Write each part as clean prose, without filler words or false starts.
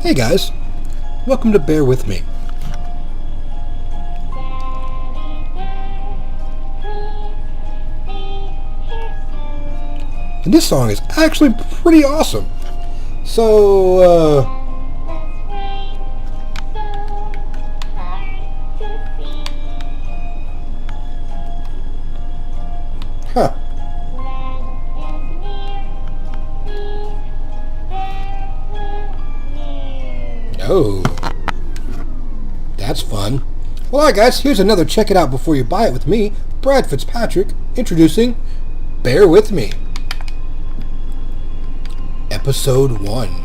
Hey guys, welcome to Bear With Me. And this song is actually pretty awesome. So, huh. Oh, that's fun. Well, alright guys, here's another check it out before you buy it with me, Brad Fitzpatrick, introducing Bear With Me. Episode 1.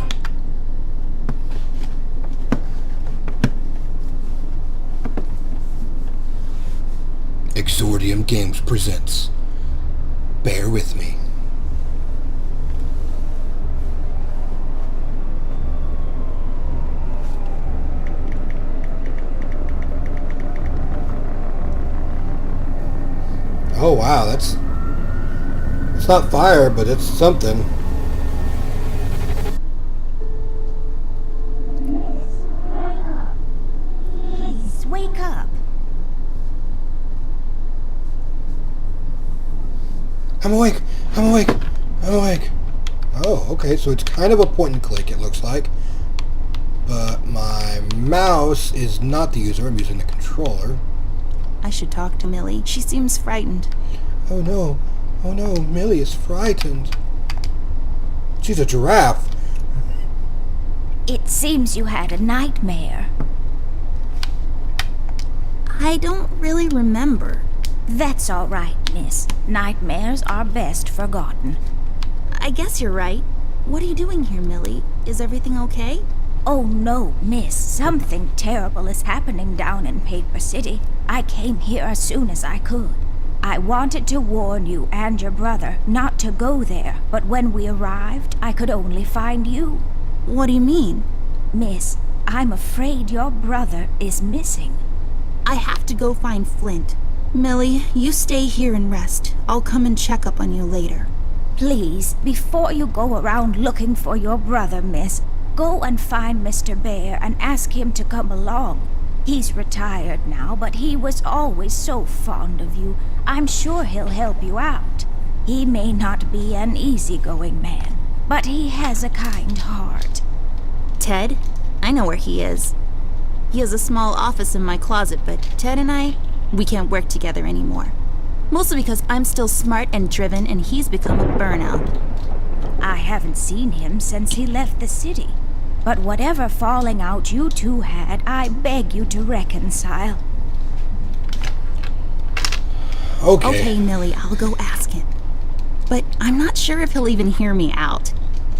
Exordium Games presents Bear With Me. Oh wow, it's not fire, but it's something. Please wake up. I'm awake. Oh, okay, so it's kind of a point and click, it looks like. But my mouse is not the user, I'm using the controller. I should talk to Millie. She seems frightened. Oh no, Millie is frightened. She's a giraffe. It seems you had a nightmare. I don't really remember. That's all right, miss. Nightmares are best forgotten. I guess you're right. What are you doing here, Millie? Is everything okay? Oh no, miss. Something terrible is happening down in Paper City. I came here as soon as I could. I wanted to warn you and your brother not to go there, but when we arrived, I could only find you. What do you mean? Miss, I'm afraid your brother is missing. I have to go find Flint. Millie, you stay here and rest. I'll come and check up on you later. Please, before you go around looking for your brother, miss, go and find Mr. Bear and ask him to come along. He's retired now, but he was always so fond of you. I'm sure he'll help you out. He may not be an easygoing man, but he has a kind heart. Ted? I know where he is. He has a small office in my closet, but Ted and we can't work together anymore. Mostly because I'm still smart and driven and he's become a burnout. I haven't seen him since he left the city. But whatever falling out you two had, I beg you to reconcile. Okay, Millie, I'll go ask him. But I'm not sure if he'll even hear me out.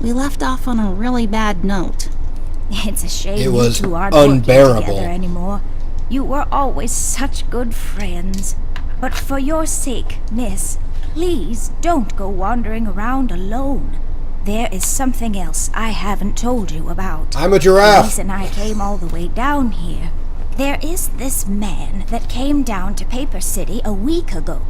We left off on a really bad note. It's a shame It was you two aren't unbearable. working together anymore. You were always such good friends. But for your sake, miss, please don't go wandering around alone. There is something else I haven't told you about. I'm a giraffe. The reason I came all the way down here. There is this man that came down to Paper City a week ago.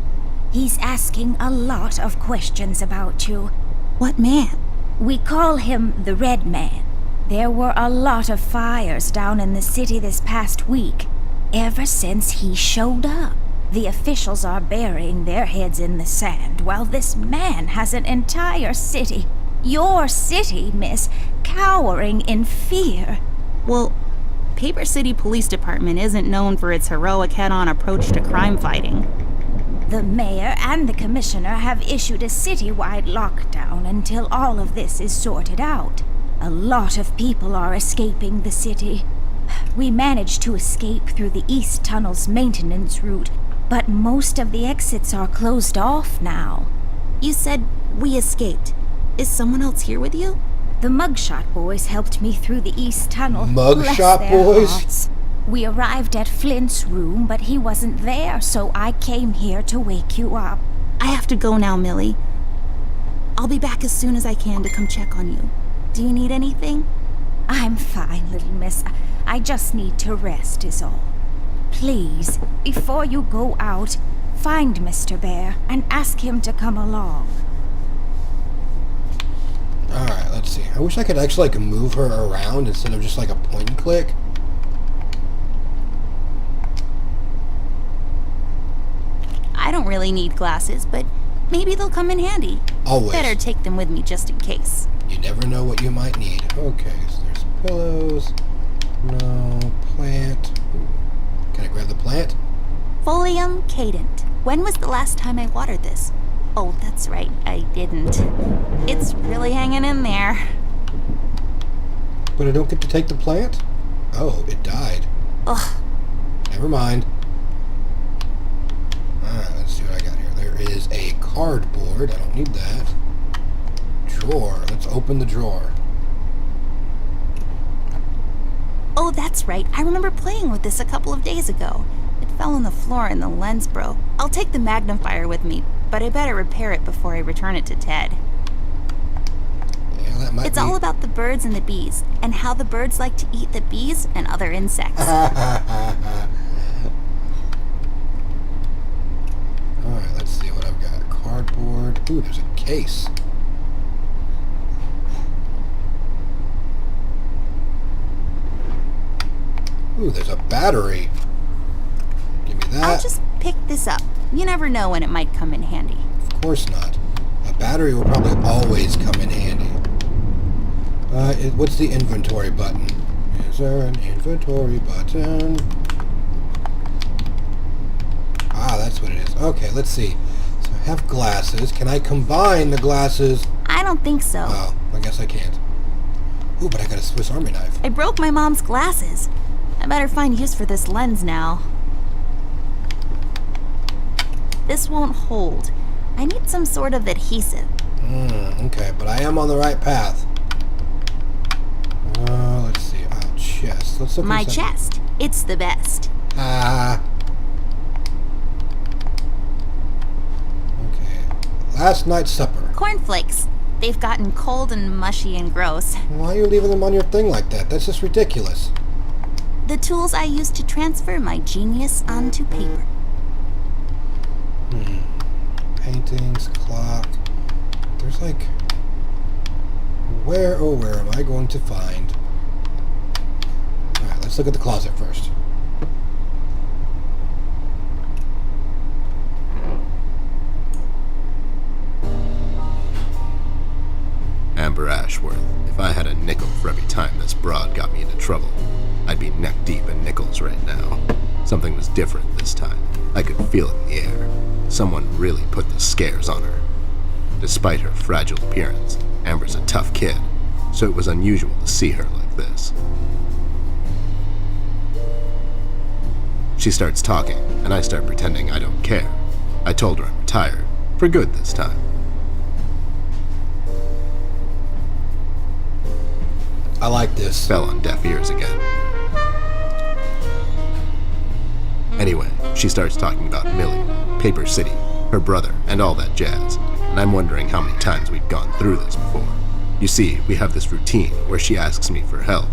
He's asking a lot of questions about you. What man? We call him the Red Man. There were a lot of fires down in the city this past week. Ever since he showed up, the officials are burying their heads in the sand, while this man has an entire city, your city, miss, cowering in fear. Well, Paper City Police Department isn't known for its heroic head-on approach to crime fighting. The mayor and the commissioner have issued a citywide lockdown until all of this is sorted out. A lot of people are escaping the city. We managed to escape through the East Tunnel's maintenance route, but most of the exits are closed off now. You said we escaped. Is someone else here with you? The Mugshot Boys helped me through the East Tunnel. Mugshot Bless their Boys? hearts. We arrived at Flint's room, but he wasn't there, so I came here to wake you up. I have to go now, Millie. I'll be back as soon as I can to come check on you. Do you need anything? I'm fine, little miss. I just need to rest is all. Please, before you go out, find Mr. Bear and ask him to come along. Alright, let's Let's see. I wish I could actually like move her around instead of just like a point and click. I don't really need glasses, but maybe they'll come in handy. Always. Better take them with me just in case. You never know what you might need. Okay, so there's pillows. No. Plant. Can I grab the plant? Folium cadent. When was the last time I watered this? Oh, that's right, I didn't. It's really hanging in there. But I don't get to take the plant? Oh, it died. Ugh. Never mind. Alright, let's see what I got here. There is a cardboard. I don't need that. Drawer. Let's open the drawer. Oh, that's right. I remember playing with this a couple of days ago. It fell on the floor and the lens broke. I'll take the magnifier with me, but I better repair it before I return it to Ted. Yeah, that might It's be... all about the birds and the bees, and how the birds like to eat the bees and other insects. Alright, let's see what I've got. Cardboard. Ooh, there's a case. Ooh, there's a battery. Give me that. I'll just pick this up. You never know when it might come in handy. Of course not. A battery will probably always come in handy. What's the inventory button? Is there an inventory button? Ah, that's what it is. Okay, let's see. So I have glasses. Can I combine the glasses? I don't think so. Oh, I guess I can't. Ooh, but I got a Swiss Army knife. I broke my mom's glasses. I better find use for this lens now. This won't hold. I need some sort of adhesive. Okay, but I am on the right path. Let's see. Oh, chest. Let's look My inside. chest. It's the best. Ah. Okay. Last night's supper. Cornflakes. They've gotten cold and mushy and gross. Why are you leaving them on your thing like that? That's just ridiculous. The tools I use to transfer my genius onto paper. Paintings, clock. There's like... Where, oh, where am I going to find? Alright, let's look at the closet first. Amber Ashworth, if I had a nickel for every time this broad got me into trouble, I'd be neck deep in nickels right now. Something was different this time. I could feel it in the air. Someone really put the scares on her. Despite her fragile appearance, Amber's a tough kid, so it was unusual to see her like this. She starts talking, and I start pretending I don't care. I told her I'm retired, for good this time. I like this. Fell on deaf ears again. Anyway, she starts talking about Millie, Paper City, her brother, and all that jazz, and I'm wondering how many times we've gone through this before. You see, we have this routine where she asks me for help,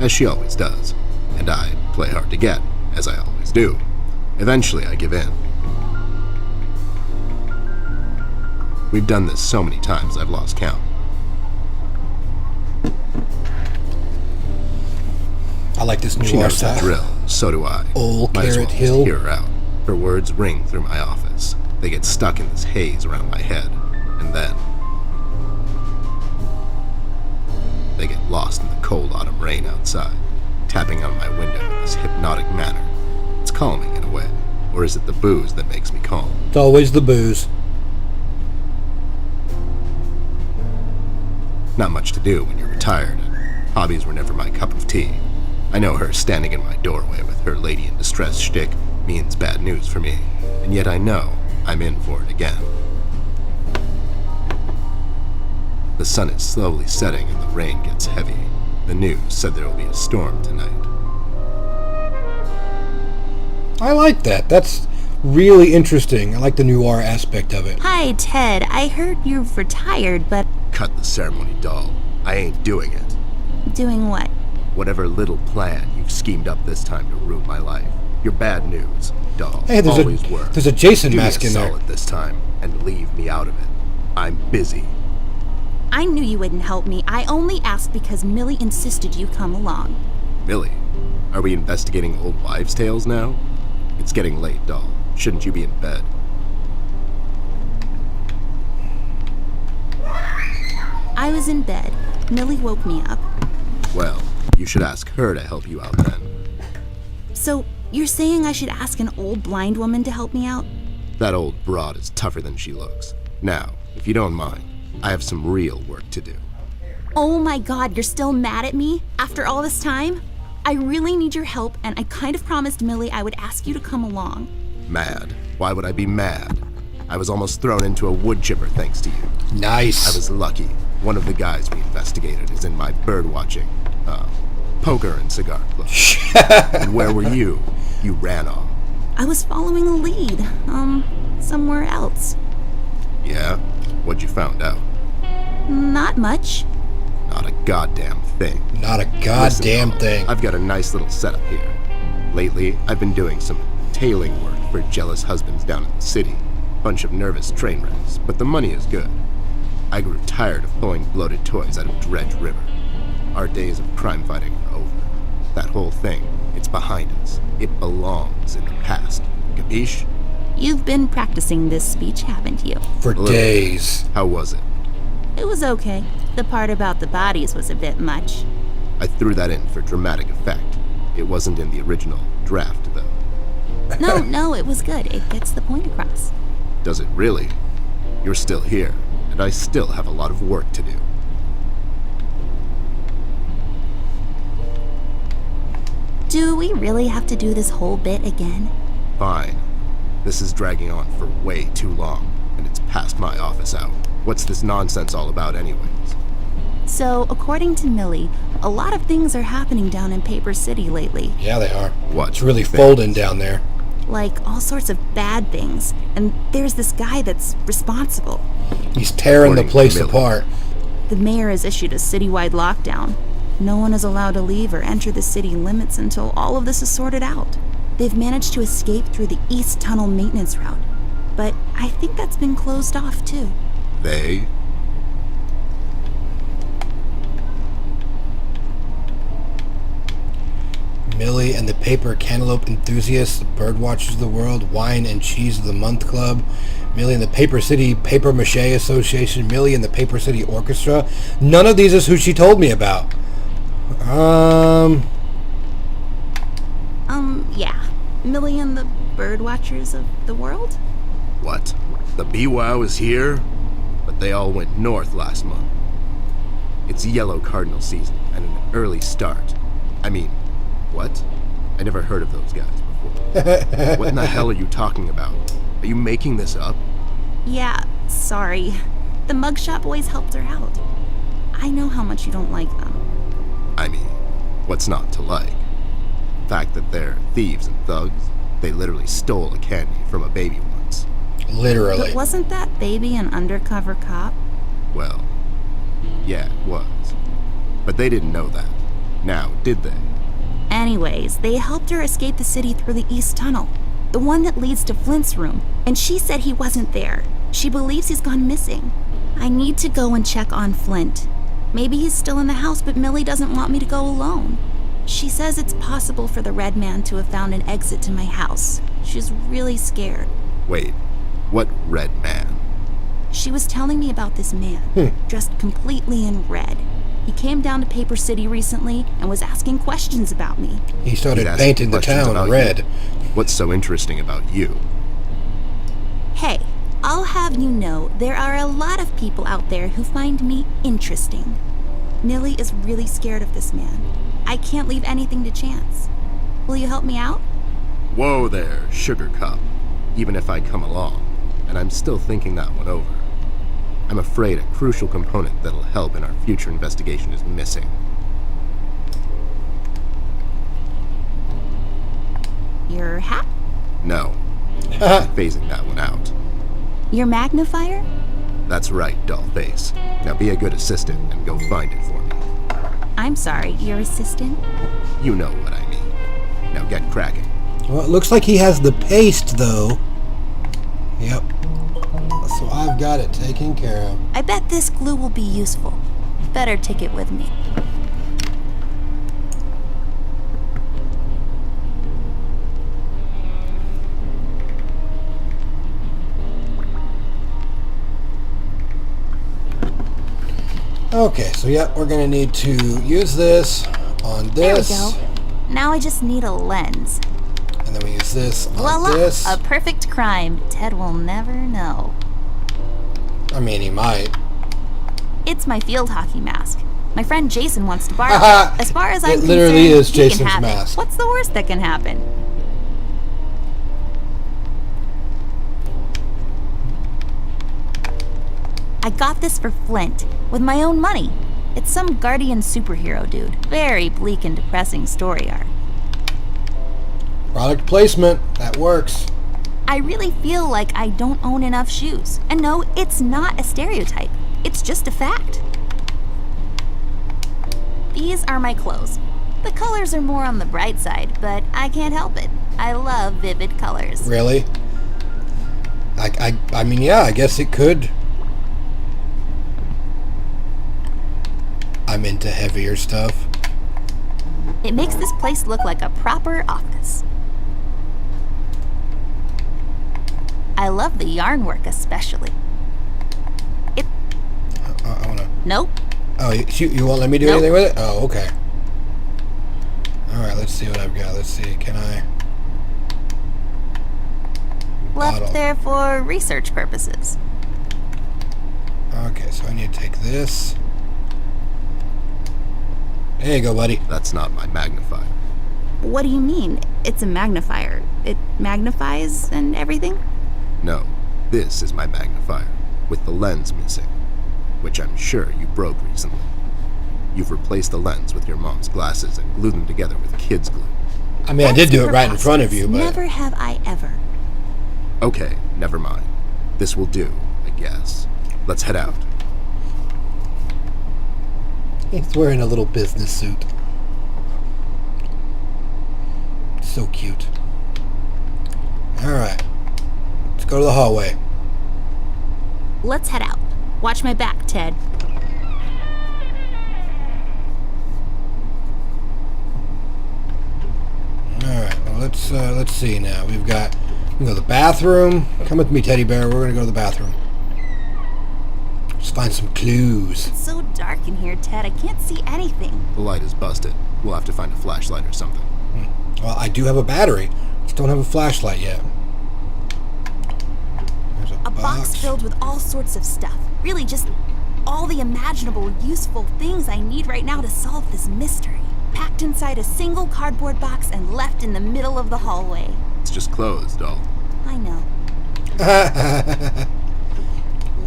as she always does, and I play hard to get, as I always do. Eventually, I give in. We've done this so many times I've lost count. I like this She noir knows the style. drill, so do I. Old Might as Carrot well Hill. just hear her out. Her words ring through my office. They get stuck in this haze around my head, and then they get lost in the cold autumn rain outside, tapping on my window in this hypnotic manner. It's calming in a way, or is it the booze that makes me calm? It's always the booze. Not much to do when you're retired, and hobbies were never my cup of tea. I know her standing in my doorway with her lady in distress shtick means bad news for me, and yet I know I'm in for it again. The sun is slowly setting and the rain gets heavy. The news said there will be a storm tonight. I like that. That's really interesting. I like the noir aspect of it. Hi, Ted. I heard you've retired, but Cut the ceremony, doll. I ain't doing it. doing what? Whatever little plan you've schemed up this time to ruin my life. You're bad news, doll. Hey, Always were. there's a Jason Do me mask a in there. solid this time and leave me out of it. I'm busy. I knew you wouldn't help me. I only asked because Millie insisted you come along. Millie, are we investigating old wives' tales now? It's getting late, doll. Shouldn't you be in bed? I was in bed. Millie woke me up. Well, you should ask her to help you out then. So, you're saying I should ask an old blind woman to help me out? That old broad is tougher than she looks. Now, if you don't mind, I have some real work to do. Oh my god, you're still mad at me? After all this time? I really need your help, and I kind of promised Millie I would ask you to come along. Mad? Why would I be mad? I was almost thrown into a wood chipper thanks to you. Nice. I was lucky. One of the guys we investigated is in my bird-watching, poker and cigar club. And where were you? You ran off. I was following a lead, somewhere else. Yeah? What'd you found out? Not much. Not a goddamn thing. Not a goddamn thing. I've got a nice little setup here. Lately, I've been doing some tailing work for jealous husbands down in the city. Bunch of nervous train wrecks, but the money is good. I grew tired of pulling bloated toys out of Dredge River. Our days of crime fighting are over. That whole thing, it's behind us. It belongs in the past. Capiche? You've been practicing this speech, haven't you? For days. How was it? It was okay. The part about the bodies was a bit much. I threw that in for dramatic effect. It wasn't in the original draft, though. No, it was good. It gets the point across. Does it really? You're still here, and I still have a lot of work to do. Do we really have to do this whole bit again? Fine. This is dragging on for way too long, and it's past my office hour. What's this nonsense all about anyways? So, according to Millie, a lot of things are happening down in Paper City lately. Yeah, they are. What? It's really folding down there. Like, all sorts of bad things. And there's this guy that's responsible. He's tearing the According to place Millie. apart. The mayor has issued a citywide lockdown. No one is allowed to leave or enter the city limits until all of this is sorted out. They've managed to escape through the East Tunnel maintenance route. But I think that's been closed off, too. They? Millie and the Paper Cantaloupe Enthusiasts, Bird Watchers of the World, Wine and Cheese of the Month Club, Millie and the Paper City Paper Mache Association, Millie and the Paper City Orchestra. None of these is who she told me about. Yeah. Millie and the Bird Watchers of the World? What? The BWOW is here? But they all went north last month. It's yellow cardinal season and an early start. I mean, what? I never heard of those guys before. What in the hell are you talking about? Are you making this up? Yeah, sorry. The Mugshot Boys helped her out. I know how much you don't like them. I mean, what's not to like? The fact that they're thieves and thugs, they literally stole a candy from a baby once. Literally. But wasn't that baby an undercover cop? Well, yeah, it was. But they didn't know that. Now, did they? Anyways, they helped her escape the city through the East Tunnel, the one that leads to Flint's room, and she said he wasn't there. She believes he's gone missing. I need to go and check on Flint. Maybe he's still in the house, but Millie doesn't want me to go alone. She says it's possible for the Red Man to have found an exit to my house. She's really scared. Wait, what red man? She was telling me about this man, dressed completely in red. He came down to Paper City recently and was asking questions about me. He started He's asking painting the questions town about red. you. What's so interesting about you? Hey, I'll have you know there are a lot of people out there who find me interesting. Millie is really scared of this man. I can't leave anything to chance. Will you help me out? Whoa there, sugar cup. Even if I come along, and I'm still thinking that one over. I'm afraid a crucial component that'll help in our future investigation is missing. Your hat? No, I'm phasing that one out. Your magnifier? That's right, dollface. Now be a good assistant and go find it for me. I'm sorry, your assistant? You know what I mean. Now get cracking. Well, it looks like he has the paste, though. Yep. So I've got it taken care of. I bet this glue will be useful. Better take it with me. Okay, so yeah, we're gonna need to use this on this. There we go. Now I just need a lens. And then we use this on Voila! this. A perfect crime. Ted will never know. I mean, he might. It's my field hockey mask. My friend Jason wants to borrow it. As far as I'm It literally concerned, is he can Jason's have it. mask. What's the worst that can happen? I got this for Flint, with my own money. It's some guardian superhero dude. Very bleak and depressing story arc. Product placement. That works. I really feel like I don't own enough shoes. And no, it's not a stereotype. It's just a fact. These are my clothes. The colors are more on the bright side, but I can't help it. I love vivid colors. Really? I mean, yeah, I guess it could. I'm into heavier stuff. It makes this place look like a proper office. I love the yarn work especially. I wanna... Nope. Oh, you won't let me do Nope. anything with it? Oh, okay. Alright, let's see what I've got. Let's see, can I... Left Bottle. there for research purposes. Okay, so I need to take this. There you go, buddy. That's not my magnifier. What do you mean? It's a magnifier. It magnifies and everything? No, this is my magnifier, with the lens missing, which I'm sure you broke recently. You've replaced the lens with your mom's glasses and glued them together with kids' glue. I mean, I did do it right in front of you, but... Never have I ever. Okay, never mind. This will do, I guess. Let's head out. He's wearing a little business suit. So cute. Alright. Let's go to the hallway. Let's head out. Watch my back, Ted. Alright, well let's see now. We can go to the bathroom. Come with me, teddy bear. We're gonna go to the bathroom. Just find some clues. It's so dark in here, Ted. I can't see anything. The light is busted. We'll have to find a flashlight or something. Well, I do have a battery. Just don't have a flashlight yet. There's A box filled with all sorts of stuff. Really, just all the imaginable, useful things I need right now to solve this mystery. Packed inside a single cardboard box and left in the middle of the hallway. It's just clothes, doll. I know.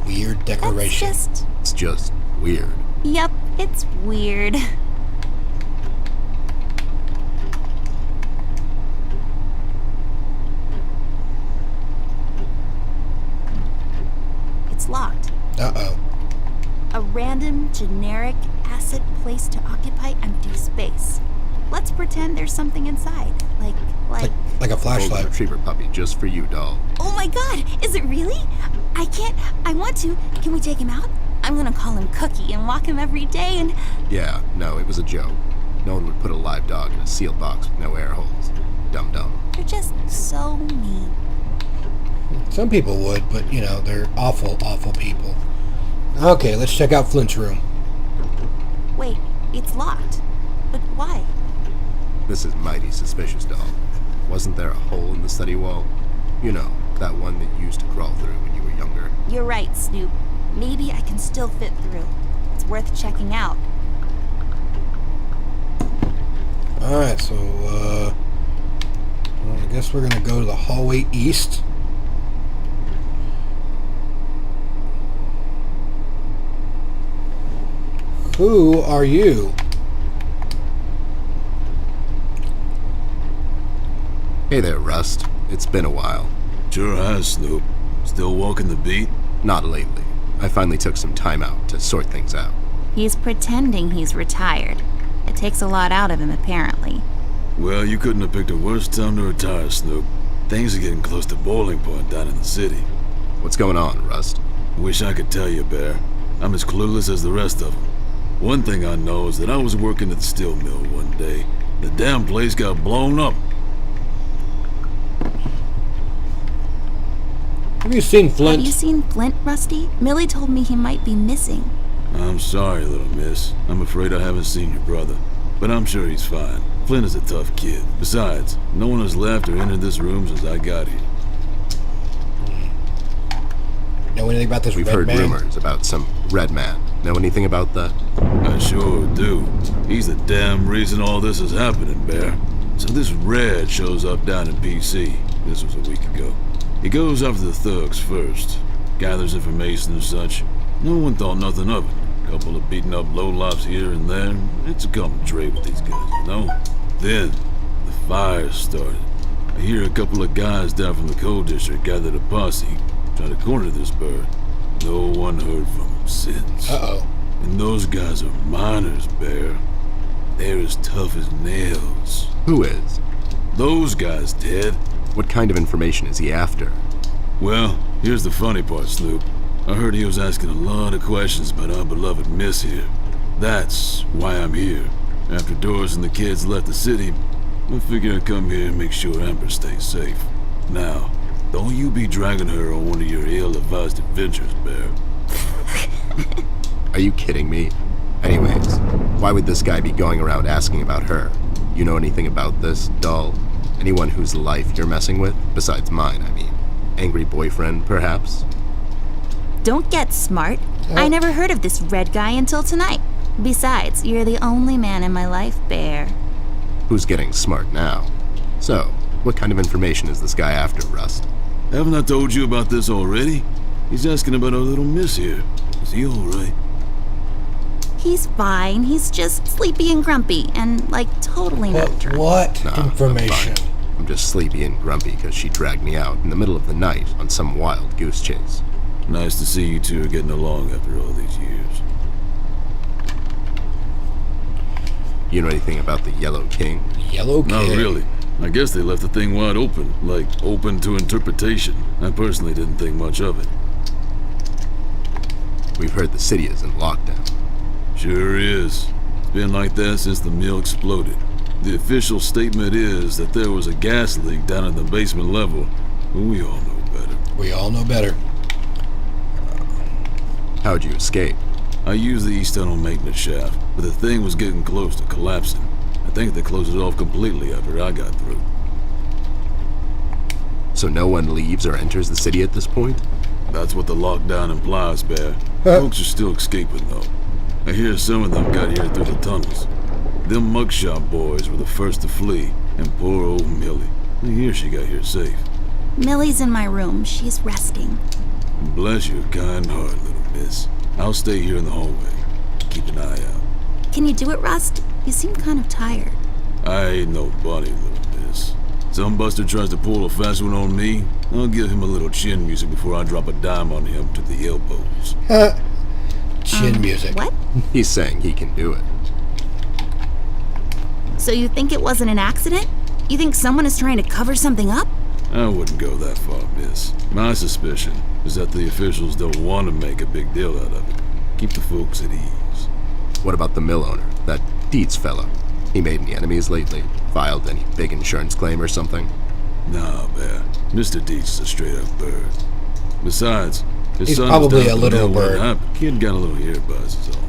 Weird decoration. It's just weird. Yep, it's weird. It's locked. Uh-oh. A random, generic asset placed to occupy empty space. Let's pretend there's something inside. Like... Like a Golden flashlight. retriever puppy just for you, doll. Oh my god! Is it really? I want to. Can we take him out? I'm gonna call him Cookie and walk him every day and... Yeah, no, it was a joke. No one would put a live dog in a sealed box with no air holes. Dum-dum. You're just so mean. Some people would, but, you know, they're awful, awful people. Okay, let's check out Flint's room. Wait, it's locked. But why? This is mighty suspicious, doll. Wasn't there a hole in the study wall? You know, that one that you used to crawl through when you were younger. You're right, Snoop. Maybe I can still fit through. It's worth checking out. Alright, so, well, I guess we're gonna go to the hallway east. Who are you? Hey there, Rust. It's been a while. Sure has, Snoop. Still walking the beat? Not lately. I finally took some time out to sort things out. He's pretending he's retired. It takes a lot out of him, apparently. Well, you couldn't have picked a worse time to retire, Snoop. Things are getting close to boiling point down in the city. What's going on, Rust? Wish I could tell you, Bear. I'm as clueless as the rest of them. One thing I know is that I was working at the steel mill one day. The damn place got blown up. Have you seen Flint? Have you seen Flint, Rusty? Millie told me he might be missing. I'm sorry, little miss. I'm afraid I haven't seen your brother. But I'm sure he's fine. Flint is a tough kid. Besides, no one has left or entered this room since I got here. Know anything about this We've red heard man? rumors about some red man. Know anything about that? I sure do. He's the damn reason all this is happening, Bear. So this Red shows up down in PC. This was a week ago. He goes after the thugs first. Gathers information and such. No one thought nothing of it. Couple of beaten up lowlifes here and there. It's a common trade with these guys, you know? Then, the fire started. I hear a couple of guys down from the coal district gathered a posse, try to corner this bird. No one heard from him since. Uh-oh. And those guys are miners, Bear. They're as tough as nails. Who is? Those guys, Ted. What kind of information is he after? Well, here's the funny part, Snoop. I heard he was asking a lot of questions about our beloved Miss here. That's why I'm here. After Doris and the kids left the city, I figured I'd come here and make sure Amber stays safe. Now, don't you be dragging her on one of your ill-advised adventures, Bear. Are you kidding me? Anyways, why would this guy be going around asking about her? You know anything about this, doll? Anyone whose life you're messing with? Besides mine, I mean. Angry boyfriend, perhaps? Don't get smart. I never heard of this red guy until tonight. Besides, you're the only man in my life, Bear. Who's getting smart now? So, what kind of information is this guy after, Rust? Haven't I told you about this already? He's asking about our little Miss here. Is he alright? He's fine. He's just sleepy and grumpy and, like, totally not But drunk. what Nah, information? I'm fine. I'm just sleepy and grumpy because she dragged me out in the middle of the night on some wild goose chase. Nice to see you two are getting along after all these years. You know anything about the Yellow King? Yellow Kid. Not really. I guess they left the thing wide open, like open to interpretation. I personally didn't think much of it. We've heard the city is in lockdown. Sure is. It's been like that since the mill exploded. The official statement is that there was a gas leak down at the basement level, but we all know better. We all know better. How'd you escape? I used the east tunnel maintenance shaft, but the thing was getting close to collapsing. I think they closed it off completely after I got through. So no one leaves or enters the city at this point? That's what the lockdown implies, Bear. Folks are still escaping, though. I hear some of them got here through the tunnels. Them mugshot boys were the first to flee, and poor old Millie. I hear she got here safe. Millie's in my room. She's resting. Bless your kind heart, little miss. I'll stay here in the hallway. Keep an eye out. Can you do it, Rust? You seem kind of tired. I ain't no bunny, little miss. Some buster tries to pull a fast one on me, I'll give him a little chin music before I drop a dime on him to the elbows. Chin music. What? He's saying he can do it. So you think it wasn't an accident? You think someone is trying to cover something up? I wouldn't go that far, miss. My suspicion is that the officials don't want to make a big deal out of it. Keep the folks at ease. What about the mill owner, that Dietz fellow? He made any enemies lately? Filed any big insurance claim or something? Nah, Bear. Mr. Dietz is a straight-up bird. Besides, his He's son probably was down a at the literal mill when it bird. happened. Kid got a little ear buzz, is all.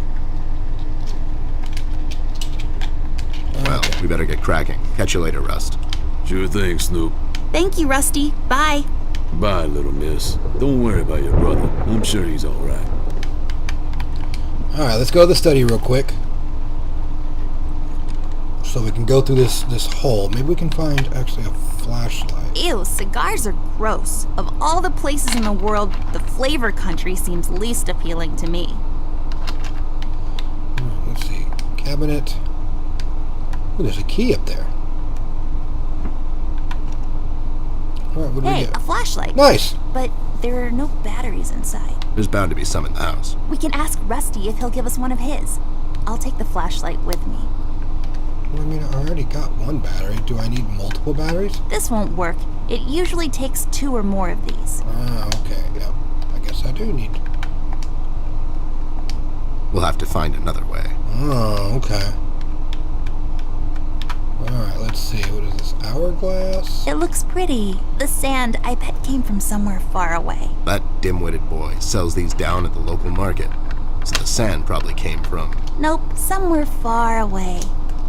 Well, we better get cracking. Catch you later, Rust. Sure thing, Snoop. Thank you, Rusty. Bye. Bye, little miss. Don't worry about your brother. I'm sure he's alright. Alright, let's go to the study real quick. So we can go through this hole. Maybe we can find actually a flashlight. Ew, cigars are gross. Of all the places in the world, the flavor country seems least appealing to me. Alright, let's see. Cabinet. Ooh, there's a key up there. Alright, what do we Hey, get? a flashlight. Nice! But there are no batteries inside. There's bound to be some in the house. We can ask Rusty if he'll give us one of his. I'll take the flashlight with me. Well, I mean, I already got one battery. Do I need multiple batteries? This won't work. It usually takes 2 or more of these. Ah, okay. Yep. I guess I do need... We'll have to find another way. Oh, okay. Alright, let's see. What is this? Hourglass? It looks pretty. The sand, I bet, came from somewhere far away. That dim-witted boy sells these down at the local market. So the sand probably came from... Nope, somewhere far away.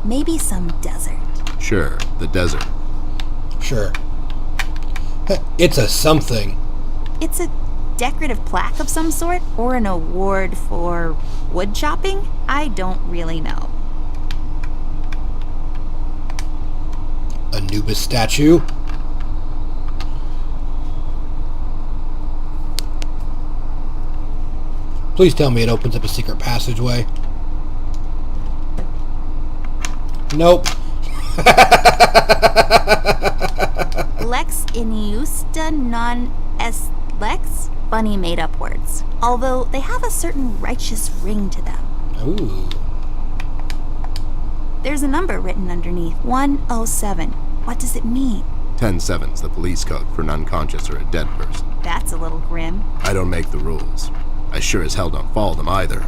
Maybe some desert. Sure, the desert. Sure. It's a something. It's a decorative plaque of some sort? Or an award for wood chopping? I don't really know. Anubis statue. Please tell me it opens up a secret passageway. Nope. Lex iniusta non est lex? Funny made-up words. Although they have a certain righteous ring to them. Ooh. There's a number written underneath. 107. What does it mean? 10-7's the police code for an unconscious or a dead person. That's a little grim. I don't make the rules. I sure as hell don't follow them either.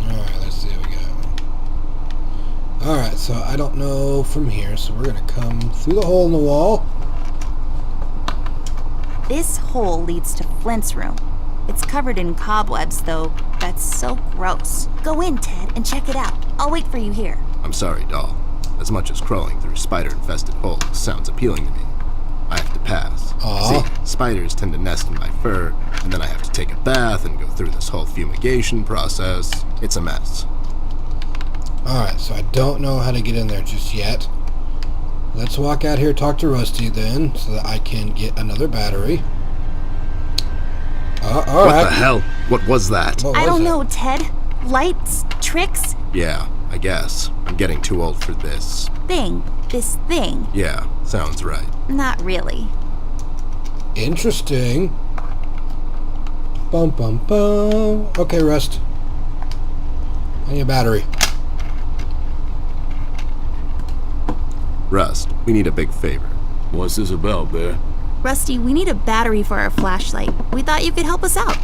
Alright, let's see what we got. Alright, so I don't know from here, so we're gonna come through the hole in the wall. This hole leads to Flint's room. It's covered in cobwebs, though. That's so gross. Go in, Ted, and check it out. I'll wait for you here. I'm sorry, doll. As much as crawling through spider-infested holes sounds appealing to me, I have to pass. Aw. See, spiders tend to nest in my fur, and then I have to take a bath and go through this whole fumigation process. It's a mess. Alright, so I don't know how to get in there just yet. Let's walk out here, talk to Rusty then, so that I can get another battery. Alright. What the hell? What was that? What I was don't it? know, Ted. Lights? Tricks? Yeah, I guess. I'm getting too old for this. This thing. Yeah, sounds right. Not really. Interesting. Bum bum bum. Okay, Rust. I need a battery. Rust, we need a big favor. What's this about, Bear? Rusty, we need a battery for our flashlight. We thought you could help us out.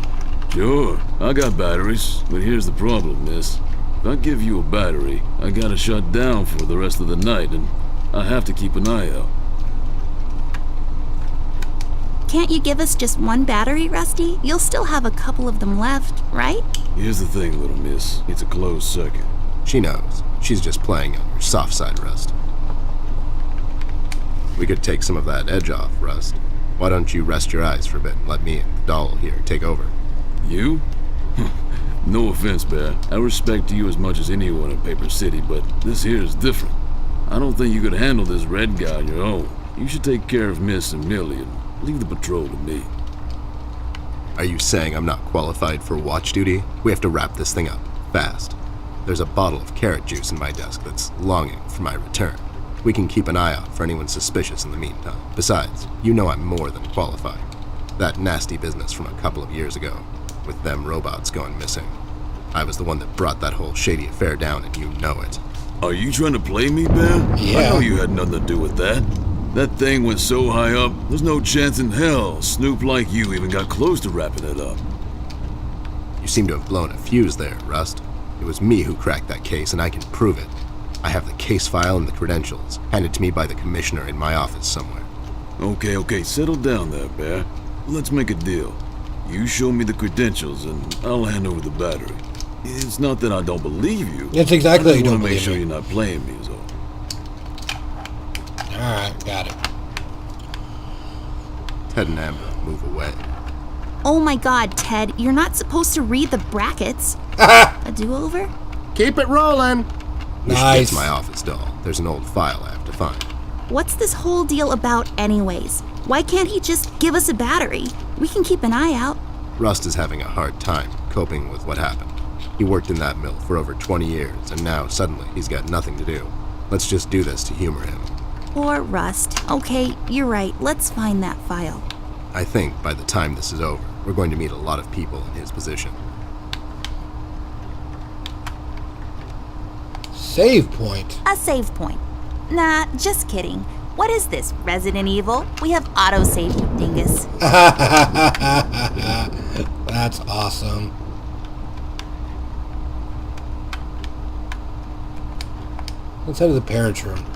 Sure, I got batteries, but here's the problem, miss. If I give you a battery, I gotta shut down for the rest of the night, and I have to keep an eye out. Can't you give us just one battery, Rusty? You'll still have a couple of them left, right? Here's the thing, little miss. It's a closed circuit. She knows. She's just playing on your soft side, Rust. We could take some of that edge off, Rust. Why don't you rest your eyes for a bit and let me and the doll here take over? You? No offense, Bear. I respect you as much as anyone in Paper City, but this here is different. I don't think you could handle this red guy on your own. You should take care of Miss and Millie and leave the patrol to me. Are you saying I'm not qualified for watch duty? We have to wrap this thing up, fast. There's a bottle of carrot juice in my desk that's longing for my return. We can keep an eye out for anyone suspicious in the meantime. Besides, you know I'm more than qualified. That nasty business from a couple of years ago, with them robots going missing. I was the one that brought that whole shady affair down, and you know it. Are you trying to play me, Bear? Yeah. I know you had nothing to do with that. That thing went so high up, there's no chance in hell Snoop like you even got close to wrapping it up. You seem to have blown a fuse there, Rust. It was me who cracked that case, and I can prove it. I have the case file and the credentials, handed to me by the commissioner in my office somewhere. Okay, settle down there, Bear. Let's make a deal. You show me the credentials, and I'll hand over the battery. It's not that I don't believe you. That's exactly I what you just don't want to make believe sure me. you're not playing me, is all. Alright, got it. Ted and Amber, move away. Oh my god, Ted, you're not supposed to read the brackets. A do-over? Keep it rolling! We should get Nice. to my office, doll. There's an old file I have to find. What's this whole deal about anyways? Why can't he just give us a battery? We can keep an eye out. Rust is having a hard time coping with what happened. He worked in that mill for over 20 years, and now suddenly he's got nothing to do. Let's just do this to humor him. Poor Rust. Okay, you're right. Let's find that file. I think by the time this is over, we're going to meet a lot of people in his position. Save point? A save point. Nah, just kidding. What is this, Resident Evil? We have autosave, you dingus. That's awesome. Let's head to the parents' room.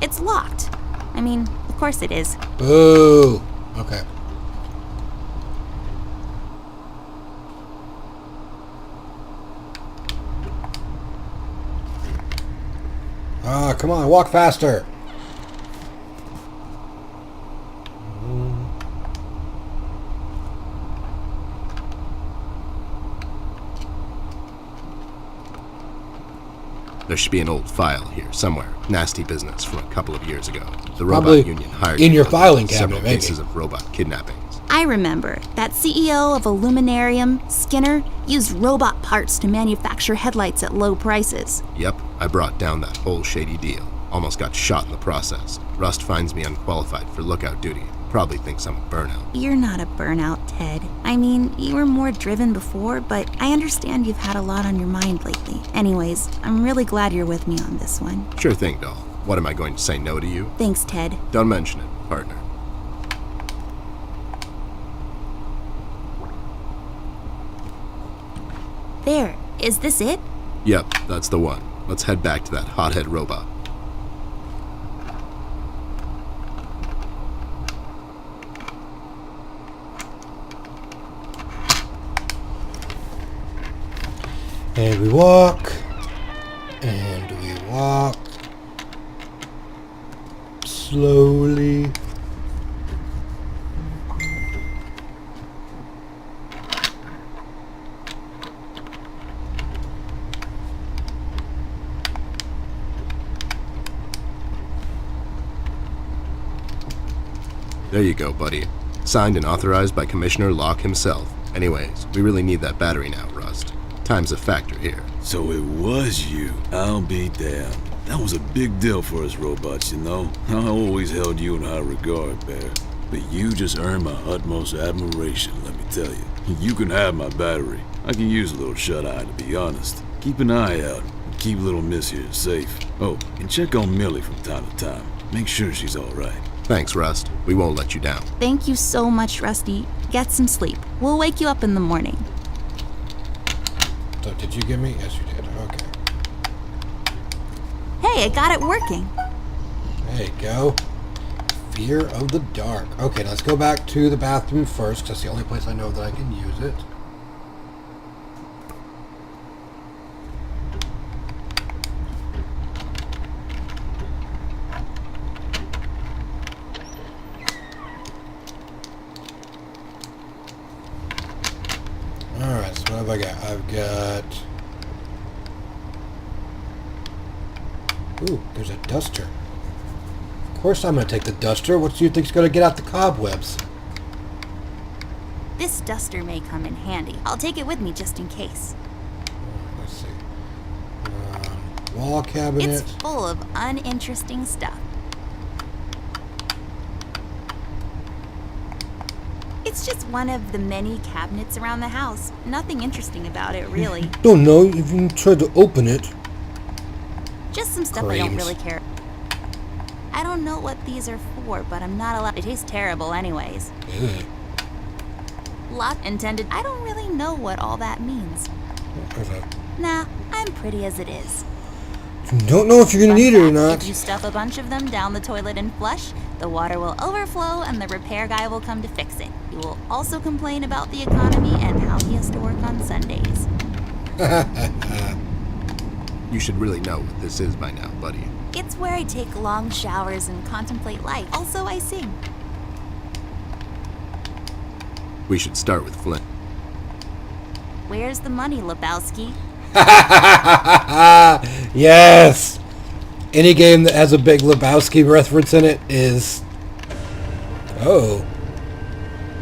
It's locked. I mean, of course it is. Boo! Okay. Ah, come on, walk faster. There should be an old file here somewhere. Nasty business from a couple of years ago. The Probably robot union hired in me your to filing look into several cabinet, maybe. cases of robot kidnappings. I remember that CEO of Illuminarium, Skinner, used robot parts to manufacture headlights at low prices. Yep, I brought down that whole shady deal. Almost got shot in the process. Rust finds me unqualified for lookout duty. Probably thinks I'm a burnout. You're not a burnout, Ted. I mean, you were more driven before, but I understand you've had a lot on your mind lately. Anyways, I'm really glad you're with me on this one. Sure thing, doll. What am I going to say no to you? Thanks, Ted. Don't mention it, partner. There. Is this it? Yep, that's the one. Let's head back to that hothead robot. And we walk. And we walk. Slowly. There you go, buddy. Signed and authorized by Commissioner Locke himself. Anyways, we really need that battery now, Rust. Time's a factor here. So it was you. I'll be damned. That was a big deal for us robots, you know. I always held you in high regard, Bear. But you just earned my utmost admiration, let me tell you. You can have my battery. I can use a little shut-eye, to be honest. Keep an eye out, and keep little Miss here safe. Oh, and check on Millie from time to time. Make sure she's all right. Thanks, Rust. We won't let you down. Thank you so much, Rusty. Get some sleep. We'll wake you up in the morning. So did you give me? Yes, you did. Okay. Hey, I got it working. There you go. Fear of the dark. Okay, now let's go back to the bathroom first, 'cause that's the only place I know that I can use it. Alright, so what have I got? I've got... Ooh, there's a duster. Of course I'm going to take the duster. What do you think's going to get out the cobwebs? This duster may come in handy. I'll take it with me just in case. Let's see. Wall cabinet. It's full of uninteresting stuff. It's just one of the many cabinets around the house. Nothing interesting about it, really. Don't know if you tried to open it. Just some stuff I don't Creams. really care. I don't know what these are for, but I'm not allowed. It tastes terrible anyways. Ugh. Lot intended. I don't really know what all that means. What's that? Nah, I'm pretty as it is. You don't know if you're going to need it or Fun fact, not. If you stuff a bunch of them down the toilet and flush, the water will overflow and the repair guy will come to fix it. He will also complain about the economy and how he has to work on Sundays. You should really know what this is by now, buddy. It's where I take long showers and contemplate life. Also, I sing. We should start with Flint. Where's the money, Lebowski? Yes! Any game that has a big Lebowski reference in it is... Oh.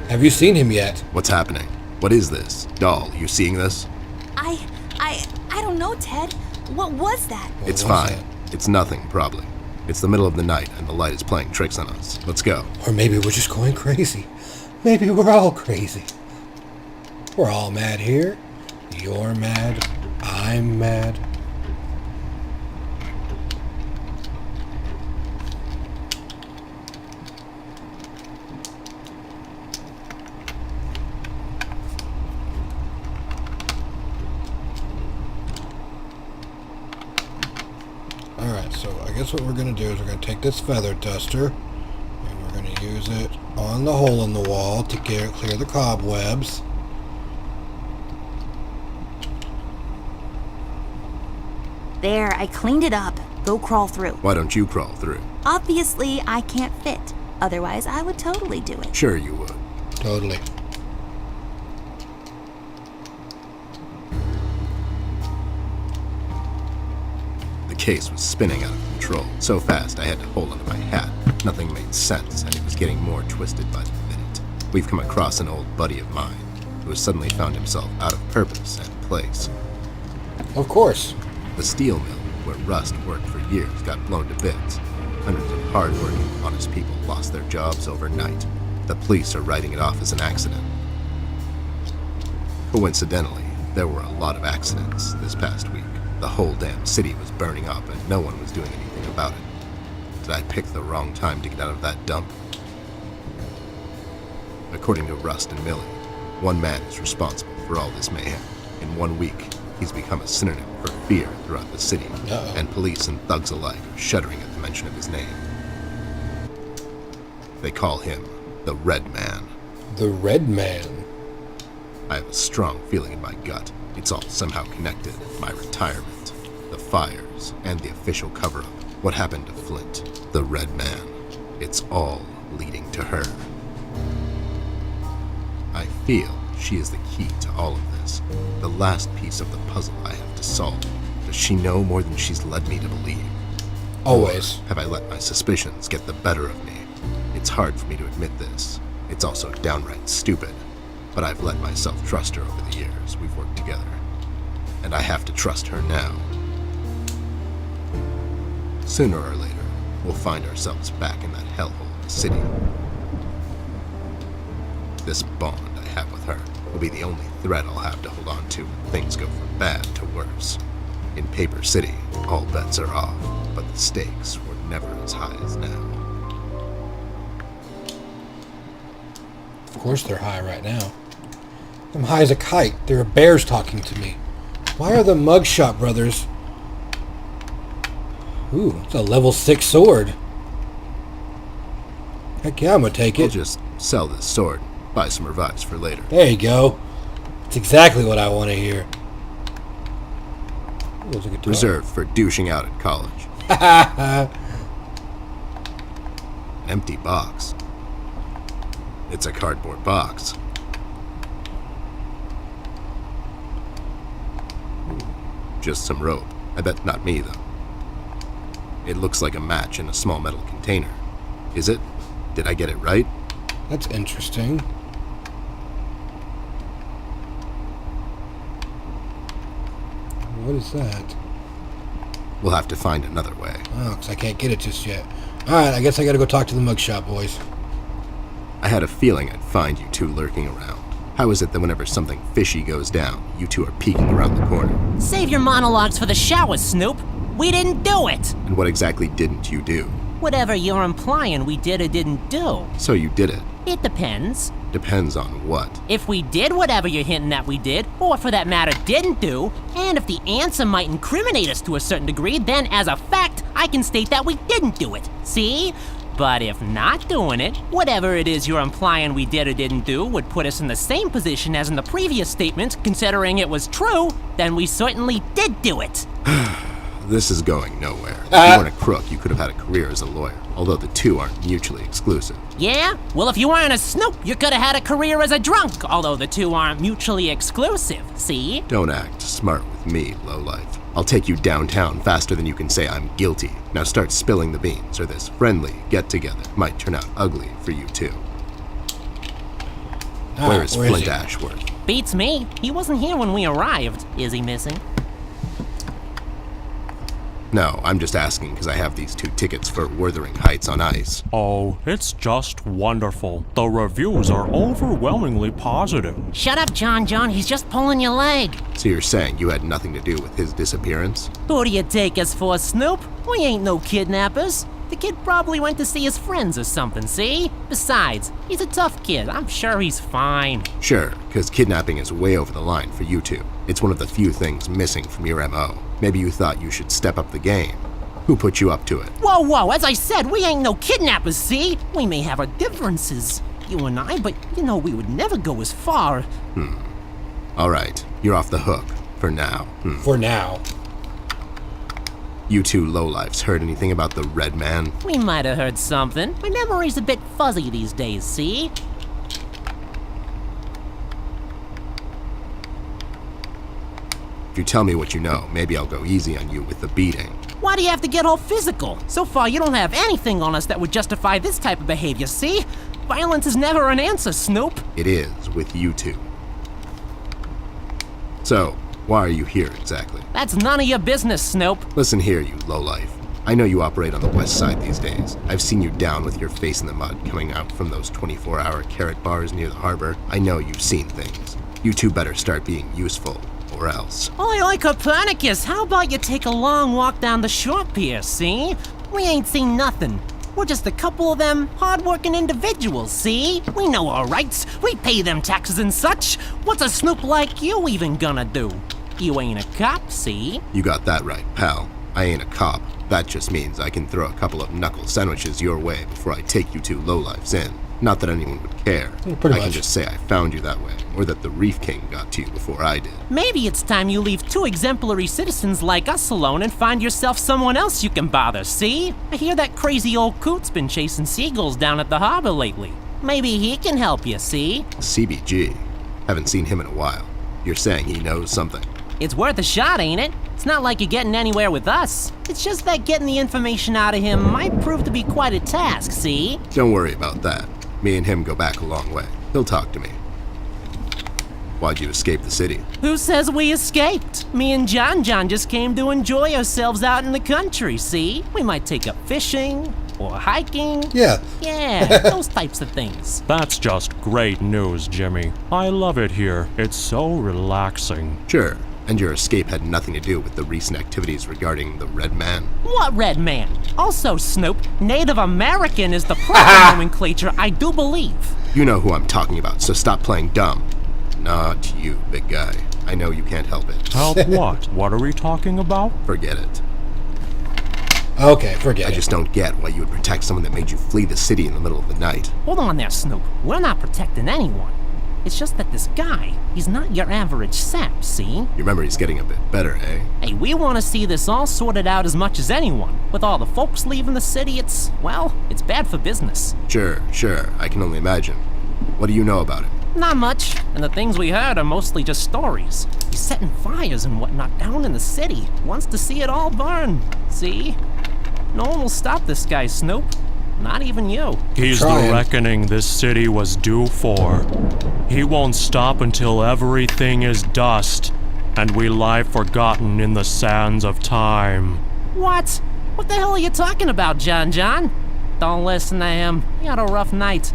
Have you seen him yet? What's happening? What is this? Doll, you seeing this? I don't know, Ted. What was that? What It's was fine. that? It's nothing, probably. It's the middle of the night and the light is playing tricks on us. Let's go. Or maybe we're just going crazy. Maybe we're all crazy. We're all mad here. You're mad. I'm mad. Alright, so I guess what we're going to do is we're going to take this feather duster and we're going to use it on the hole in the wall to clear the cobwebs. There, I cleaned it up. Go crawl through. Why don't you crawl through? Obviously, I can't fit. Otherwise, I would totally do it. Sure you would. Totally. The case was spinning out of control. So fast I had to hold onto my hat. Nothing made sense, and it was getting more twisted by the minute. We've come across an old buddy of mine who has suddenly found himself out of purpose and place. Of course. The steel mill, where Rust worked for years, got blown to bits. Hundreds of hard-working, honest people lost their jobs overnight. The police are writing it off as an accident. Coincidentally, there were a lot of accidents this past week. The whole damn city was burning up and no one was doing anything about it. Did I pick the wrong time to get out of that dump? According to Rust and Millie, one man is responsible for all this mayhem. In 1 week, he's become a synonym for fear throughout the city, and police and thugs alike are shuddering at the mention of his name. They call him the Red Man. The Red Man. I have a strong feeling in my gut. It's all somehow connected. My retirement, the fires, and the official cover-up. What happened to Flint, the Red Man. It's all leading to her. I feel she is the key to all of this. The last piece of the puzzle I have to solve. Does she know more than she's led me to believe? Always. Or have I let my suspicions get the better of me? It's hard for me to admit this. It's also downright stupid. But I've let myself trust her over the years we've worked together. And I have to trust her now. Sooner or later, we'll find ourselves back in that hellhole of the city. This bond I have with her will be the only thread I'll have to hold on to when things go from bad to worse. In Paper City, all bets are off, but the stakes were never as high as now. Of course they're high right now. I'm high as a kite. There are bears talking to me. Why are the Mugshot brothers... Ooh, it's a level 6 sword. Heck yeah, I'm gonna take I'll it. just sell this sword, buy some revives for later. There you go. It's exactly what I want to hear. Ooh, there's a guitar. Reserved for douching out at college. An empty box. It's a cardboard box. Just some rope. I bet not me, though. It looks like a match in a small metal container. Is it? Did I get it right? That's interesting. What is that? We'll have to find another way. Oh, because I can't get it just yet. Alright, I guess I gotta go talk to the Mugshot boys. I had a feeling I'd find you two lurking around. How is it that whenever something fishy goes down, you two are peeking around the corner? Save your monologues for the shower, Snoop. We didn't do it. And what exactly didn't you do? Whatever you're implying we did or didn't do. So you did it. It depends. Depends on what. If we did whatever you're hinting that we did, or for that matter didn't do, and if the answer might incriminate us to a certain degree, then as a fact, I can state that we didn't do it. See? But if not doing it, whatever it is you're implying we did or didn't do would put us in the same position as in the previous statement, considering it was true, then we certainly did do it. This is going nowhere. If you weren't a crook, you could have had a career as a lawyer, although the two aren't mutually exclusive. Yeah? Well, if you weren't a Snoop, you could have had a career as a drunk, although the two aren't mutually exclusive, see? Don't act smart with me, lowlife. I'll take you downtown faster than you can say I'm guilty. Now start spilling the beans, or this friendly get-together might turn out ugly for you two. Where is Flint Ashworth? Beats me. He wasn't here when we arrived. Is he missing? No, I'm just asking because I have these 2 tickets for Wuthering Heights on ice. Oh, it's just wonderful. The reviews are overwhelmingly positive. Shut up, John. He's just pulling your leg. So you're saying you had nothing to do with his disappearance? Who do you take us for, Snoop? We ain't no kidnappers. The kid probably went to see his friends or something, see? Besides, he's a tough kid. I'm sure he's fine. Sure, because kidnapping is way over the line for you two. It's one of the few things missing from your MO. Maybe you thought you should step up the game. Who put you up to it? Whoa, as I said, we ain't no kidnappers, see? We may have our differences, you and I, but you know we would never go as far. All right, you're off the hook. For now. For now. You two lowlifes heard anything about the Red Man? We might have heard something. My memory's a bit fuzzy these days, see? If you tell me what you know, maybe I'll go easy on you with the beating. Why do you have to get all physical? So far, you don't have anything on us that would justify this type of behavior, see? Violence is never an answer, Snoop. It is with you two. So, why are you here exactly? That's none of your business, Snoop. Listen here, you lowlife. I know you operate on the west side these days. I've seen you down with your face in the mud coming out from those 24-hour carrot bars near the harbor. I know you've seen things. You two better start being useful, or else. Oi, Copernicus, how about you take a long walk down the shore pier, see? We ain't seen nothing. We're just a couple of them hard-working individuals, see? We know our rights. We pay them taxes and such. What's a snoop like you even gonna do? You ain't a cop, see? You got that right, pal. I ain't a cop. That just means I can throw a couple of knuckle sandwiches your way before I take you two lowlifes in. Not that anyone would care. Pretty I can much. just say I found you that way, or that the Reef King got to you before I did. Maybe it's time you leave two exemplary citizens like us alone and find yourself someone else you can bother, see? I hear that crazy old coot's been chasing seagulls down at the harbor lately. Maybe he can help you, see? CBG. Haven't seen him in a while. You're saying he knows something. It's worth a shot, ain't it? It's not like you're getting anywhere with us. It's just that getting the information out of him might prove to be quite a task, see? Don't worry about that. Me and him go back a long way. He'll talk to me. Why'd you escape the city? Who says we escaped? Me and John just came to enjoy ourselves out in the country, see? We might take up fishing or hiking. Yeah. Yeah, those types of things. That's just great news, Jimmy. I love it here. It's so relaxing. Sure. And your escape had nothing to do with the recent activities regarding the Red Man? What Red Man? Also, Snoop, Native American is the proper nomenclature, I do believe. You know who I'm talking about, so stop playing dumb. Not you, big guy. I know you can't help it. Help what? What are we talking about? Forget it. Okay, forget I it. just don't get why you would protect someone that made you flee the city in the middle of the night. Hold on there, Snoop. We're not protecting anyone. It's just that this guy, he's not your average sap, see? Your memory's getting a bit better, eh? Hey, we want to see this all sorted out as much as anyone. With all the folks leaving the city, it's bad for business. Sure. I can only imagine. What do you know about it? Not much, and the things we heard are mostly just stories. He's setting fires and whatnot down in the city. Wants to see it all burn. See? No one will stop this guy, Snoop. Not even you. He's Trying. the reckoning this city was due for. He won't stop until everything is dust, and we lie forgotten in the sands of time. What? What the hell are you talking about, John? Don't listen to him. He had a rough night.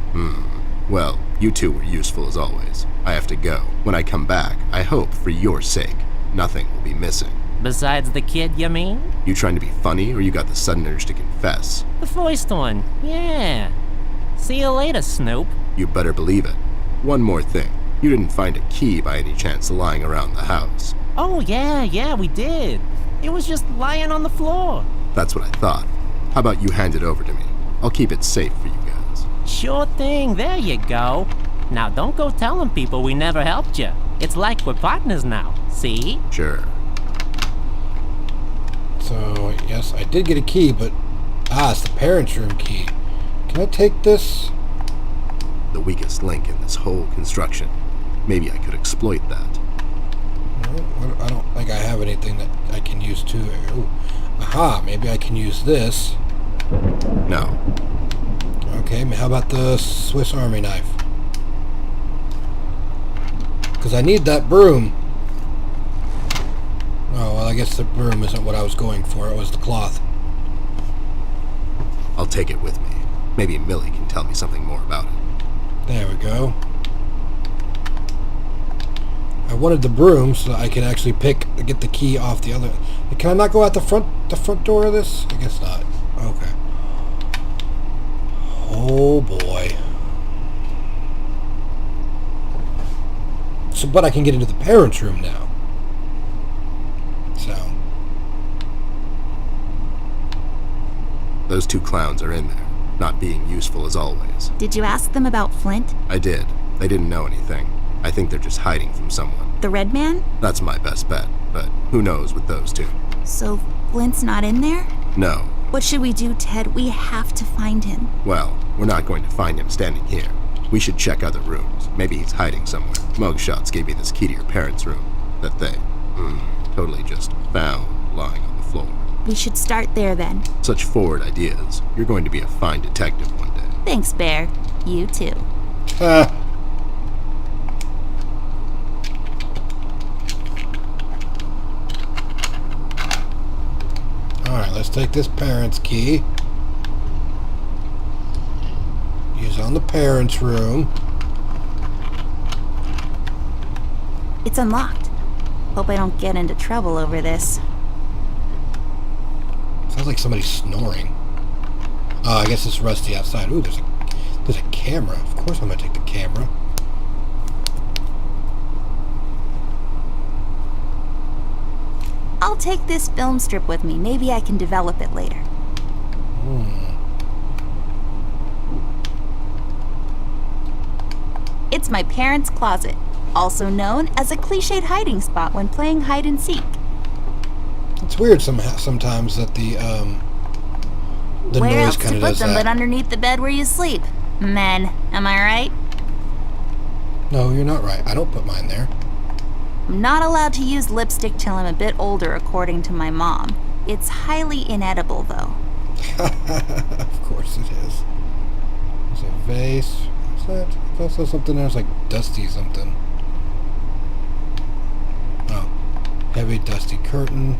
Well, you two were useful as always. I have to go. When I come back, I hope, for your sake, nothing will be missing. Besides the kid, you mean? You trying to be funny, or you got the sudden urge to confess? The first one, yeah. See you later, Snoop. You better believe it. One more thing. You didn't find a key by any chance lying around the house. Oh, yeah, we did. It was just lying on the floor. That's what I thought. How about you hand it over to me? I'll keep it safe for you guys. Sure thing, there you go. Now don't go telling people we never helped you. It's like we're partners now, see? Sure. So, yes, I did get a key, but... it's the parents' room key. Can I take this? The weakest link in this whole construction. Maybe I could exploit that. No, I don't think I have anything that I can use to... Ooh. Aha, maybe I can use this. No. Okay, how about the Swiss Army knife? Because I need that broom. Oh, well, I guess the broom isn't what I was going for. It was the cloth. I'll take it with me. Maybe Millie can tell me something more about it. There we go. I wanted the broom so I could actually get the key off the other. Can I not go out the front door of this? I guess not. Okay. Oh boy. So, but I can get into the parents' room now. So. Those two clowns are in there, not being useful as always. Did you ask them about Flint? I did. They didn't know anything. I think they're just hiding from someone. The red man? That's my best bet, but who knows with those two? So Flint's not in there? No. What should we do, Ted? We have to find him. Well, we're not going to find him standing here. We should check other rooms. Maybe he's hiding somewhere. Mugshots gave me this key to your parents' room that they totally just found lying on the floor. We should start there then. Such forward ideas. You're going to be a fine detective one day. Thanks, Bear. You too. Alright, let's take this parents' key. Use on the parents' room. It's unlocked. Hope I don't get into trouble over this. Sounds like somebody's snoring. Oh, I guess it's rusty outside. Ooh, there's a camera. Of course I'm gonna take the camera. I'll take this film strip with me. Maybe I can develop it later. It's my parents' closet, also known as a cliched hiding spot when playing hide and seek. It's weird sometimes that the Where noise else to kind of put does them that. but underneath the bed where you sleep? Men, am I right? No, you're not right. I don't put mine there. I'm not allowed to use lipstick till I'm a bit older, according to my mom. It's highly inedible, though. Of course it is. There's a vase. What's that? There's also something else like dusty something. Oh. Heavy dusty curtain.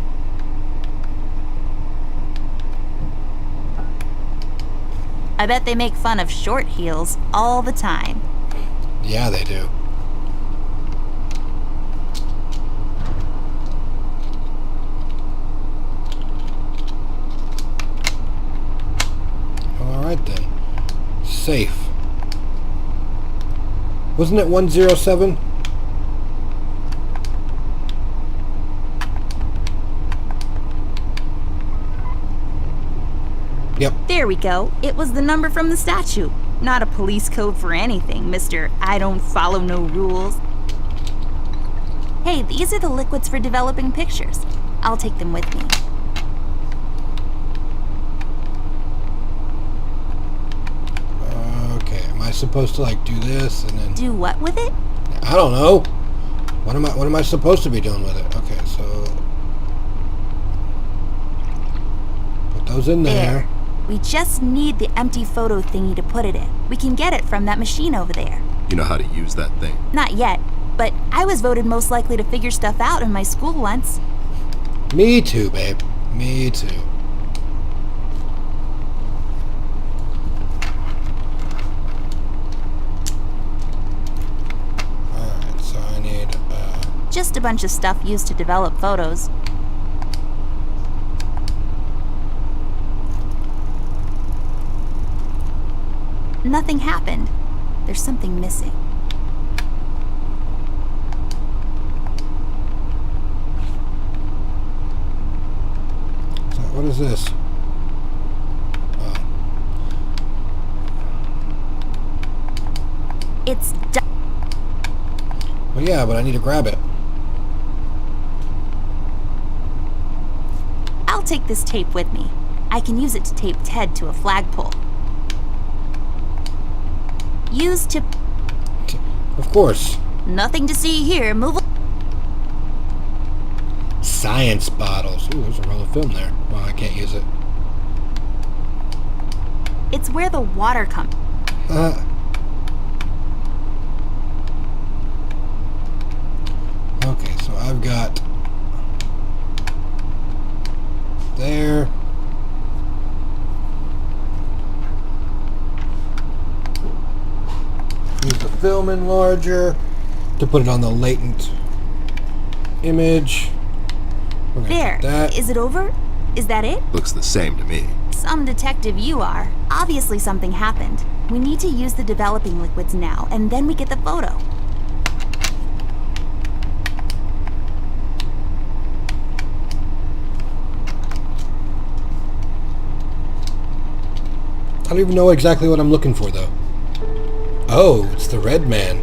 I bet they make fun of short heels all the time. Yeah, they do. Alright then. Safe. Wasn't it 107? Yep. There we go. It was the number from the statue. Not a police code for anything, Mr. I don't follow no rules. Hey, these are the liquids for developing pictures. I'll take them with me. Okay, am I supposed to like do this and then Do what with it? I don't know. What am I supposed to be doing with it? Okay, so put those in there. We just need the empty photo thingy to put it in. We can get it from that machine over there. You know how to use that thing? Not yet, but I was voted most likely to figure stuff out in my school once. Me too, babe. Me too. Alright, so I need Just a bunch of stuff used to develop photos. Nothing happened. There's something missing. so what is this? Oh. It's done. Well yeah, but I need to grab it. I'll take this tape with me. I can use it to tape Ted to a flagpole. Used to... Of course. Nothing to see here. Move... Science bottles. Ooh, there's a roll of film there. Well, I can't use it. It's where the water comes. Okay, so I've got film enlarger to put it on the latent image. We're gonna There. do that. Is it over? Is that it? Looks the same to me. Some detective you are. Obviously something happened. We need to use the developing liquids now, and then we get the photo. I don't even know exactly what I'm looking for, though. Oh, it's the red man.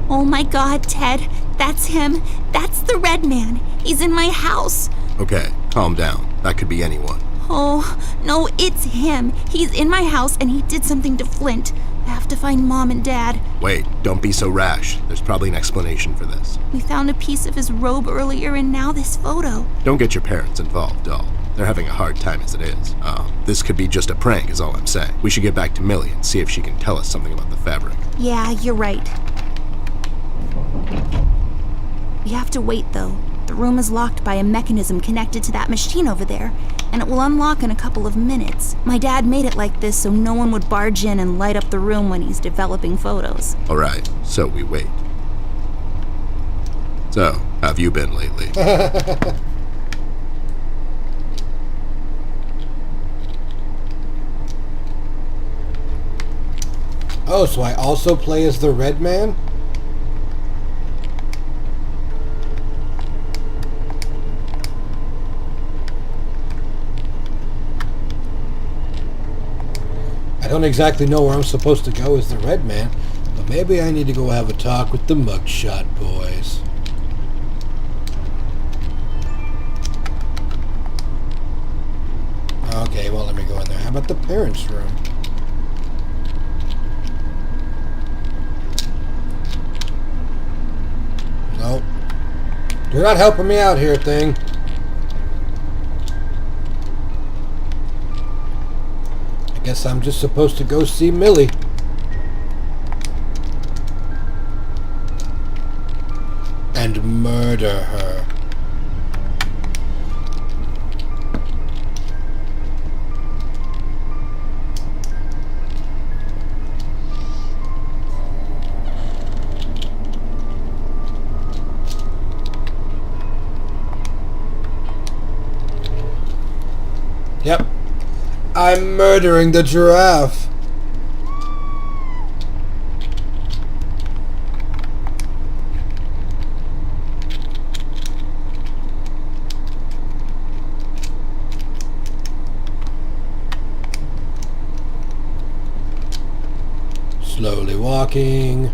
Oh my god, Ted. That's him. That's the red man. He's in my house. Okay, calm down. That could be anyone. Oh, no, it's him. He's in my house and he did something to Flint. I have to find Mom and Dad. Wait, don't be so rash. There's probably an explanation for this. We found a piece of his robe earlier and now this photo. Don't get your parents involved, doll. They're having a hard time as it is. This could be just a prank is all I'm saying. We should get back to Millie and see if she can tell us something about the fabric. Yeah, you're right. We have to wait, though. The room is locked by a mechanism connected to that machine over there, and it will unlock in a couple of minutes. My dad made it like this so no one would barge in and light up the room when he's developing photos. Alright, so we wait. So, how have you been lately? Oh, so I also play as the red man? I don't exactly know where I'm supposed to go as the red man, but maybe I need to go have a talk with the mugshot boys. Okay, well, let me go in there. How about the parents' room? Nope. You're not helping me out here, thing. I guess I'm just supposed to go see Millie. And murder her. Yep. I'm murdering the giraffe. Slowly walking.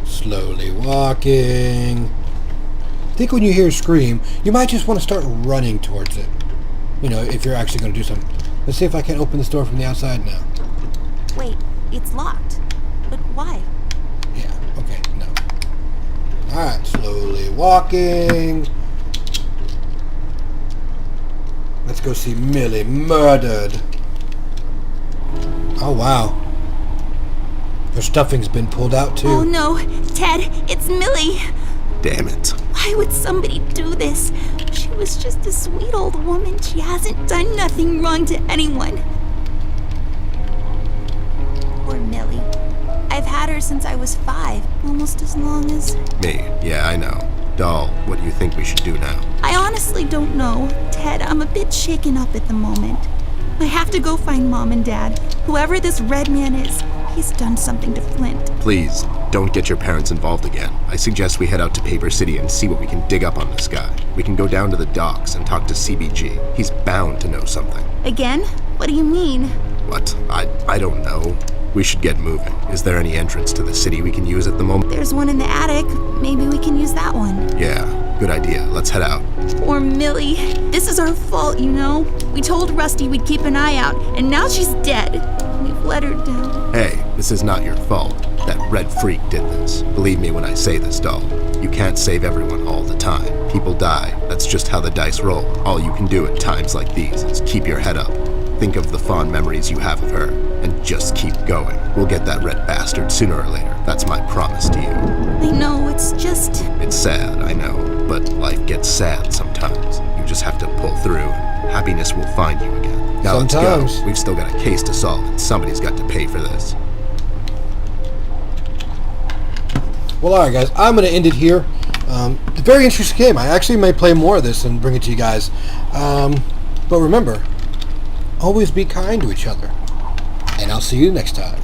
Slowly walking. I think when you hear a scream, you might just want to start running towards it. You know, if you're actually going to do something. Let's see if I can open this door from the outside now. Wait, it's locked. But why? Yeah, okay, no. Alright, slowly walking. Let's go see Millie murdered. Oh, wow. Her stuffing's been pulled out, too. Oh no, Ted, it's Millie. Damn it. Why would somebody do this? She was just a sweet old woman. She hasn't done nothing wrong to anyone. Poor Millie. I've had her since I was 5, almost as long as... Me, yeah, I know. Doll, what do you think we should do now? I honestly don't know. Ted, I'm a bit shaken up at the moment. I have to go find Mom and Dad. Whoever this red man is, he's done something to Flint. Please, don't get your parents involved again. I suggest we head out to Paper City and see what we can dig up on this guy. We can go down to the docks and talk to CBG. He's bound to know something. Again? What do you mean? What? I don't know. We should get moving. Is there any entrance to the city we can use at the moment? There's one in the attic. Maybe we can use that one. Yeah, good idea. Let's head out. Poor Millie. This is our fault, you know? We told Rusty we'd keep an eye out, and now she's dead. We've let her down. Hey, this is not your fault. That red freak did this. Believe me when I say this, doll. You can't save everyone all the time. People die. That's just how the dice roll. All you can do at times like these is keep your head up. Think of the fond memories you have of her, and just keep going. We'll get that red bastard sooner or later. That's my promise to you. I know, it's just... It's sad, I know, but life gets sad sometimes. You just have to pull through, and happiness will find you again. Now Sometimes. let's go. We've still got a case to solve, and somebody's got to pay for this. Well, alright guys, I'm going to end it here. It's a very interesting game. I actually may play more of this and bring it to you guys. But remember, always be kind to each other. And I'll see you next time.